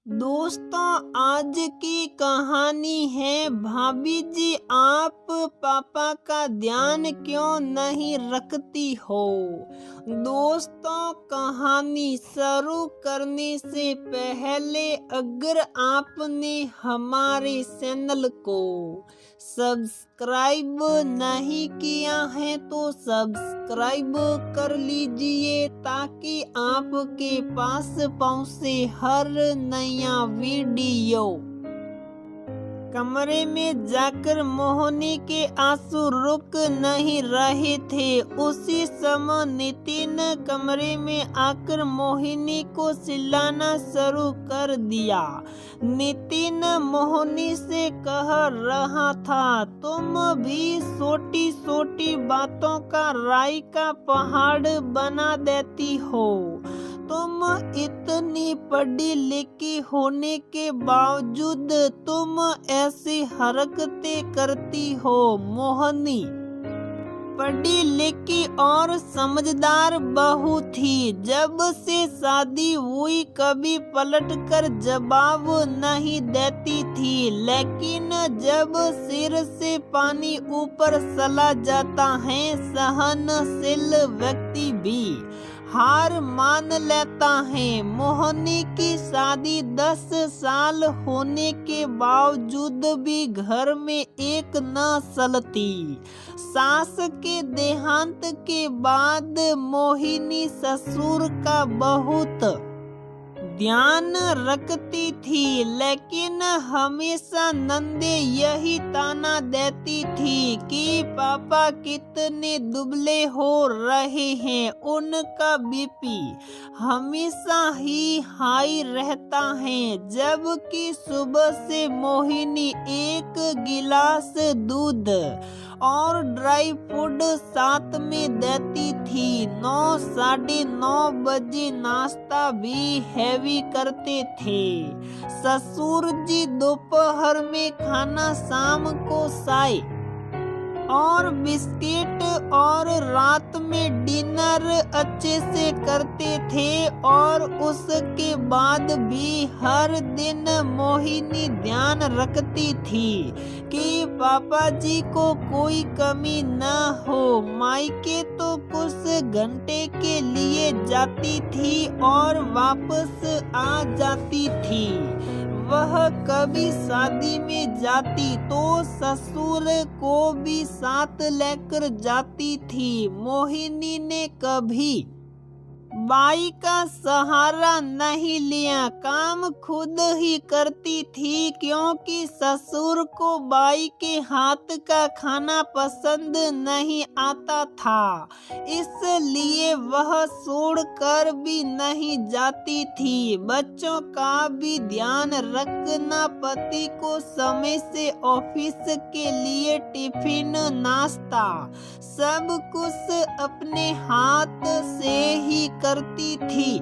दोस्तों, आज की कहानी है भाभी जी आप पापा का ध्यान क्यों नहीं रखती हो। दोस्तों, कहानी शुरू करने से पहले अगर आपने हमारे चैनल को सब्सक्राइब नहीं किया है तो सब्सक्राइब कर लीजिए ताकि आपके पास पहुंचे हर नया वीडियो। कमरे में जाकर मोहिनी के आंसू रुक नहीं रहे थे। उसी समय नितिन कमरे में आकर मोहिनी को चिल्लाना शुरू कर दिया। नितिन मोहिनी से कह रहा था, तुम भी छोटी छोटी बातों का राई का पहाड़ बना देती हो। तुम इतनी पढ़ी लिखी होने के बावजूद तुम ऐसी हरकतें करती हो। मोहिनी पढ़ी लिखी और समझदार बहू थी। जब से शादी हुई कभी पलट कर जवाब नहीं देती थी, लेकिन जब सिर से पानी ऊपर चला जाता है सहनशील व्यक्ति भी हार मान लेता है। मोहिनी की शादी 10 साल होने के बावजूद भी घर में एक न चलती। सास के देहांत के बाद मोहिनी ससुर का बहुत ध्यान रखती थी, लेकिन हमेशा नंदे यही ताना देती थी कि पापा कितने दुबले हो रहे हैं। उनका बीपी हमेशा ही हाई रहता है, जबकि सुबह से मोहिनी एक गिलास दूध और ड्राई फ्रूट साथ में देती थी। 9 साढ़े 9 बजे नाश्ता भी हैवी करते थे। ससुर जी दोपहर में खाना, शाम को चाय और बिस्किट और रात में डिनर अच्छे से करते थे। और उसके बाद भी हर दिन मोहिनी ध्यान रखती थी कि पापा जी को कोई कमी न हो। मायके तो कुछ घंटे के लिए जाती थी और वापस आ जाती थी। वह कभी शादी में जाती तो ससुर को भी साथ लेकर जाती थी। मोहिनी ने कभी बाई का सहारा नहीं लिया, काम खुद ही करती थी, क्योंकि ससुर को बाई के हाथ का खाना पसंद नहीं आता था। इसलिए वह छोड़कर भी नहीं जाती थी। बच्चों का भी ध्यान रखना, पति को समय से ऑफिस के लिए टिफिन, नाश्ता सब कुछ अपने हाथ से ही करती थी।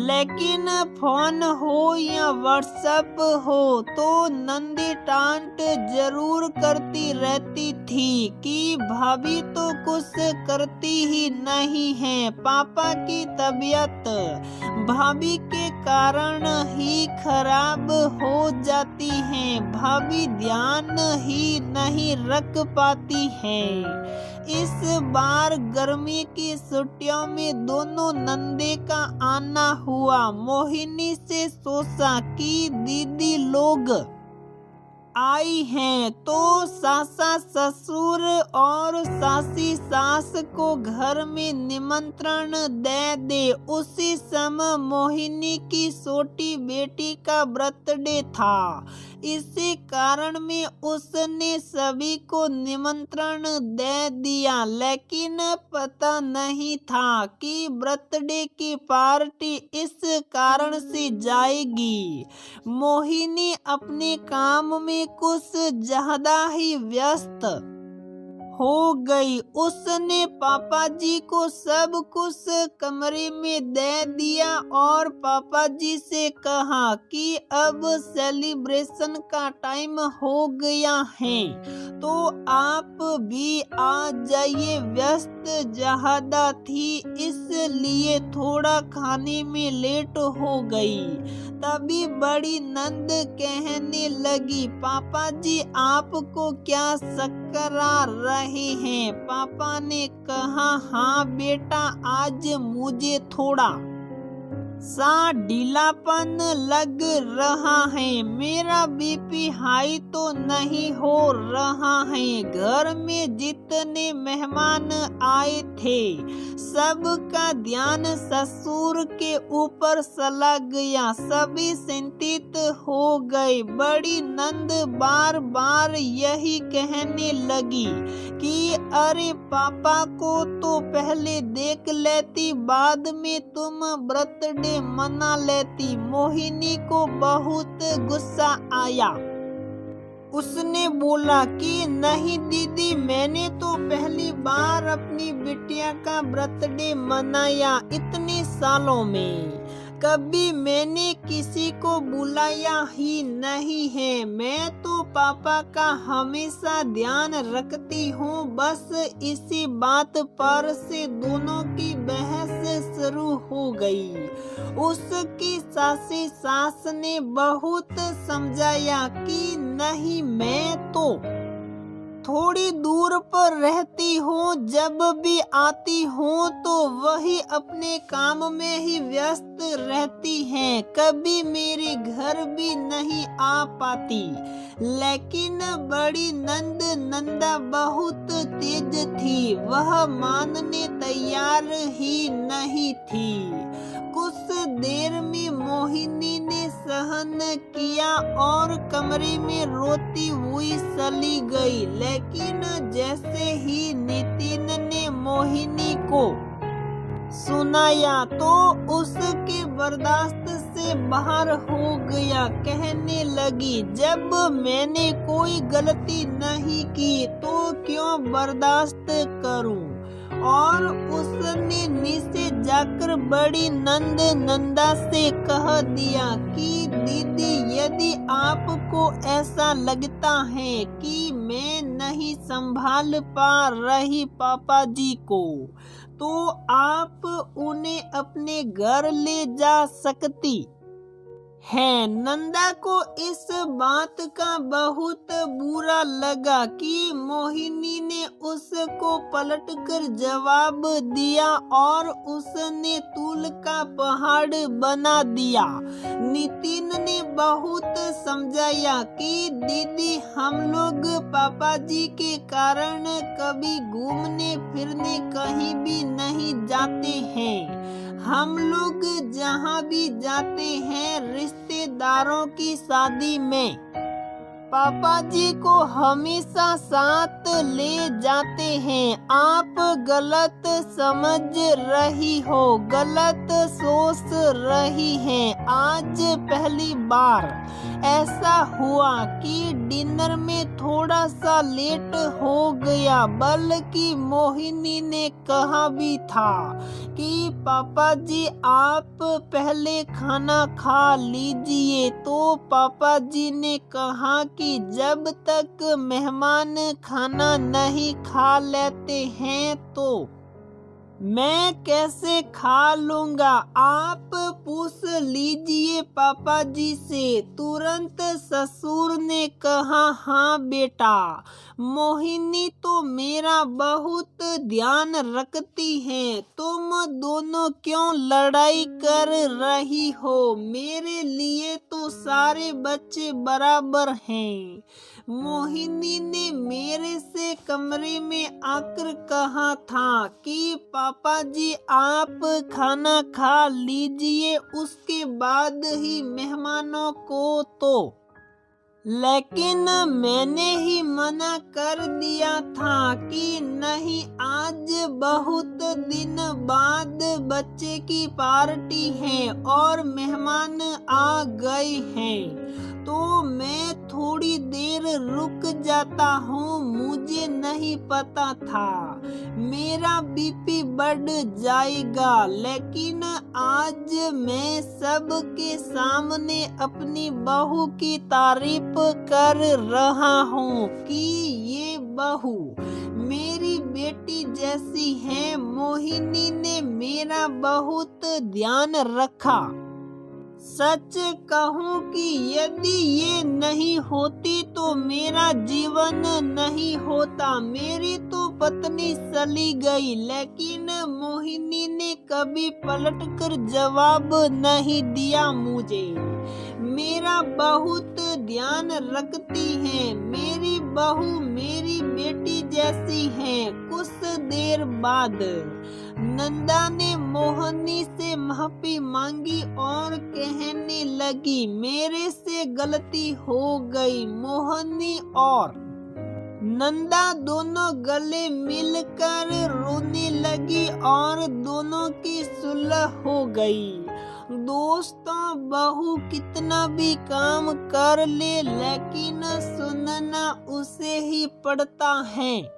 लेकिन फोन हो या व्हाट्सएप हो तो नंदी टांट जरूर करती रहती थी कि भाभी तो कुछ करती ही नहीं है। पापा की तबीयत भाभी के कारण ही खराब हो जाती है, भाभी ध्यान ही नहीं रख पाती है। इस बार गर्मी की छुट्टियों में दोनों नंदे का आना हुआ। मोहिनी से सोचा कि दीदी लोग आई हैं तो सासा ससुर और सासी सास को घर में निमंत्रण दे दे। उसी समय मोहिनी की छोटी बेटी का बर्थडे था। इसी कारण में उसने सभी को निमंत्रण दे दिया, लेकिन पता नहीं था कि बर्थडे की पार्टी इस कारण से जाएगी। मोहिनी अपने काम में कुछ ज्यादा ही व्यस्त हो गई। उसने पापा जी को सब कुछ कमरे में दे दिया और पापा जी से कहा कि अब सेलिब्रेशन का टाइम हो गया है तो आप भी आ जाइए। व्यस्त ज्यादा थी इसलिए थोड़ा खाने में लेट हो गई। तभी बड़ी नंद कहने लगी, पापा जी आपको क्या चक्कर आ रहे हैं? पापा ने कहा, हाँ बेटा, आज मुझे थोड़ा सा ढीलापन लग रहा है। मेरा बीपी हाई तो नहीं हो रहा है। घर में जितने मेहमान आए थे सबका ध्यान ससुर के ऊपर चला गया। सभी चिंतित हो गए। बड़ी नंद बार बार यही कहने लगी कि अरे पापा को तो पहले देख लेती, बाद में तुम बर्थडे मना लेती। मोहिनी को बहुत गुस्सा आया। उसने बोला कि नहीं दीदी, मैंने तो पहली बार अपनी बिटिया का बर्थडे मनाया इतने सालों में। कभी मैंने किसी को बुलाया ही नहीं है। मैं तो पापा का हमेशा ध्यान रखती हूँ। बस इसी बात पर से दोनों की बहस शुरू हो गई। उसकी सास ने बहुत समझाया कि नहीं, मैं तो थोड़ी दूर पर रहती हूँ। जब भी आती हूँ तो वही अपने काम में ही व्यस्त रहती हैं। कभी मेरे घर भी नहीं आ पाती। लेकिन बड़ी नंदा बहुत तेज थी। वह मानने तैयार ही नहीं थी। कुछ देर में मोहिनी ने सहन किया और कमरे में रोती हुई चली गई। लेकिन जैसे ही नितिन ने मोहिनी को सुनाया तो उसके बर्दाश्त से बाहर हो गया। कहने लगी, जब मैंने कोई गलती नहीं की तो क्यों बर्दाश्त करूं? और उसने नीचे जाकर बड़ी नंदा से कह दिया कि दीदी, यदि आपको ऐसा लगता है कि मैं नहीं संभाल पा रही पापा जी को, तो आप उन्हें अपने घर ले जा सकती है। नंदा को इस बात का बहुत बुरा लगा कि मोहिनी ने उसको पलटकर जवाब दिया और उसने तूल का पहाड़ बना दिया। नितिन ने बहुत समझाया कि दीदी, हम लोग पापा जी के कारण कभी घूमने फिरने कहीं भी नहीं जाते हैं। हम लोग जहाँ भी जाते हैं रिश्तेदारों की शादी में पापा जी को हमेशा साथ ले जाते हैं। आप गलत समझ रही हो, गलत सोच रही हैं। आज पहली बार ऐसा हुआ कि डिनर में थोड़ा सा लेट हो गया। बल्कि मोहिनी ने कहा भी था कि पापा जी आप पहले खाना खा लीजिए। तो पापा जी ने कहा कि जब तक मेहमान खाना नहीं खा लेते हैं तो मैं कैसे खा लूंगा? आप पूछ लीजिए पापा जी से। तुरंत ससुर ने कहा, हाँ बेटा, मोहिनी तो मेरा बहुत ध्यान रखती है। तुम दोनों क्यों लड़ाई कर रही हो? मेरे लिए तो सारे बच्चे बराबर हैं। मोहिनी ने मेरे से कमरे में आकर कहा था कि पापा जी आप खाना खा लीजिए, उसके बाद ही मेहमानों को तो। लेकिन मैंने ही मना कर दिया था कि नहीं, आज बहुत दिन बाद बच्चे की पार्टी है और मेहमान आ गए हैं, तो मैं थोड़ी देर रुक जाता हूँ। मुझे नहीं पता था मेरा बीपी बढ़ जाएगा। लेकिन आज मैं सबके सामने अपनी बहू की तारीफ कर रहा हूँ कि ये बहू मेरी बेटी जैसी है। मोहिनी ने मेरा बहुत ध्यान रखा। सच कहूँ कि यदि ये नहीं होती तो मेरा जीवन नहीं होता। मेरी तो पत्नी चली गई, लेकिन मोहिनी ने कभी पलटकर जवाब नहीं दिया मुझे। मेरा बहुत ध्यान रखती है, मेरी बहू मेरी बेटी जैसी है। कुछ देर बाद नंदा ने मोहिनी से माफी मांगी और कहने लगी, मेरे से गलती हो गई। मोहिनी और नंदा दोनों गले मिलकर रोने लगी और दोनों की सुलह हो गई। दोस्तों, बहू कितना भी काम कर ले, लेकिन सुनना उसे ही पड़ता है।